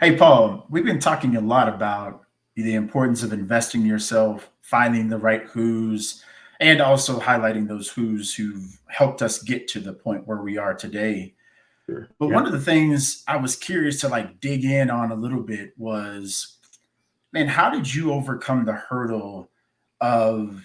Hey, Paul, we've been talking a lot about the importance of investing in yourself, finding the right who's, and also highlighting those who's who've helped us get to the point where we are today. Sure. But one Yeah. of the things I was curious to like dig in on a little bit was, man, how did you overcome the hurdle of,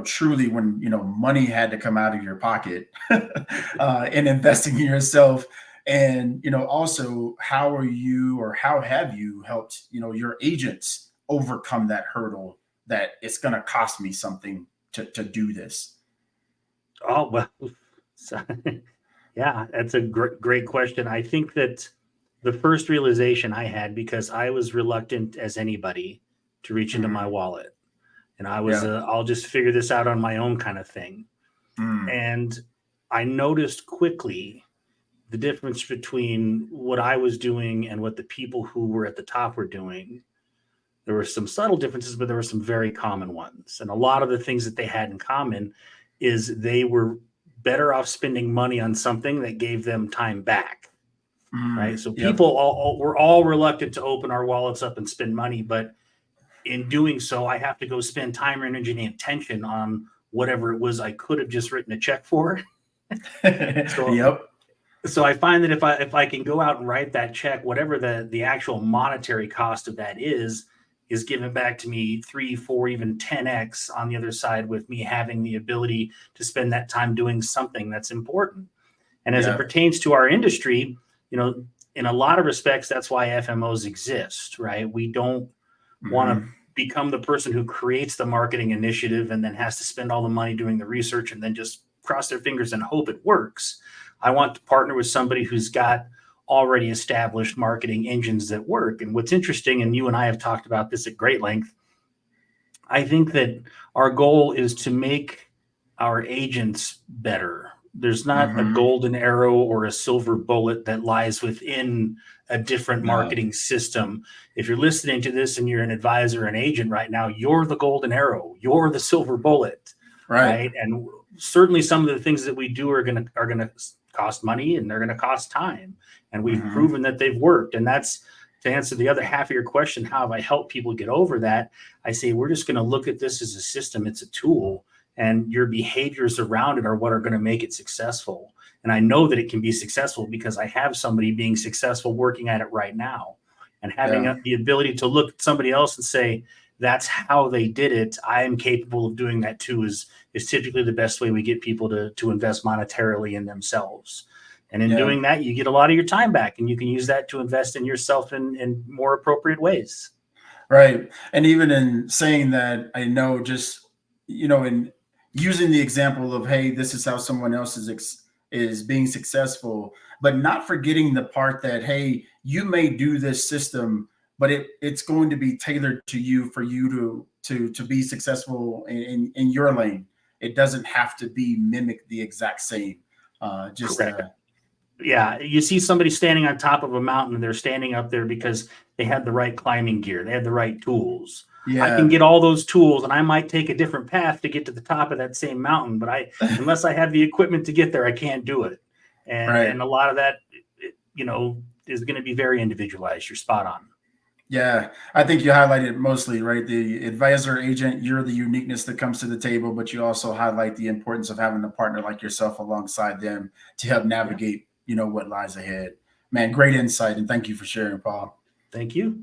truly when, money had to come out of your pocket and investing in yourself? And, also how are you or how have you helped, your agents overcome that hurdle that it's going to cost me something to do this? Oh, well, so, yeah, that's a great question. I think that the first realization I had, because I was reluctant as anybody to reach into my Hmm. wallet, and I was Yeah. I'll just figure this out on my own kind of thing. Mm. And I noticed quickly the difference between what I was doing and what the people who were at the top were doing. There were some subtle differences, but there were some very common ones. And a lot of the things that they had in common is they were better off spending money on something that gave them time back, right? Mm. So Yep. people we're all reluctant to open our wallets up and spend money, but in doing so, I have to go spend time, energy, and attention on whatever it was I could have just written a check for. So Yep. so I find that if I can go out and write that check, whatever the actual monetary cost of that is given back to me three, four, even 10x on the other side, with me having the ability to spend that time doing something that's important. And as it Yeah. pertains to our industry, you know, in a lot of respects, that's why FMOs exist, right? We don't want to Hmm. become the person who creates the marketing initiative and then has to spend all the money doing the research and then just cross their fingers and hope it works. I want to partner with somebody who's got already established marketing engines that work. And what's interesting, and you and I have talked about this at great length, I think that our goal is to make our agents better. There's not a Hmm. golden arrow or a silver bullet that lies within a different No. marketing system. If you're listening to this and you're an advisor, an agent right now, you're the golden arrow, you're the silver bullet, Right. right? And certainly some of the things that we do are going to cost money and they're going to cost time. And we've Hmm. proven that they've worked. And that's to answer the other half of your question, how have I helped people get over that? I say we're just going to look at this as a system. It's a tool, and your behaviors around it are what are going to make it successful. And I know that it can be successful because I have somebody being successful working at it right now, and having Yeah. the ability to look at somebody else and say that's how they did it. I am capable of doing that too. Is typically the best way we get people to invest monetarily in themselves. And in Yeah. doing that, you get a lot of your time back, and you can use that to invest in yourself in more appropriate ways. Right. And even in saying that, I know just, in using the example of, hey, this is how someone else is being successful, but not forgetting the part that, hey, you may do this system, but it's going to be tailored to you for you to be successful in your lane. It doesn't have to be mimic the exact same. Just Correct. Yeah, you see somebody standing on top of a mountain and they're standing up there because they had the right climbing gear, they had the right tools. I can yeah. get all those tools and I might take a different path to get to the top of that same mountain, but I unless I have the equipment to get there, I can't do it. And Right. a lot of that is going to be very individualized. You're spot on. Yeah, I think you highlighted mostly, right? The advisor agent, you're the uniqueness that comes to the table, but you also highlight the importance of having a partner like yourself alongside them to help Yeah. navigate, what lies ahead. Man, great insight, and thank you for sharing, Paul. Thank you.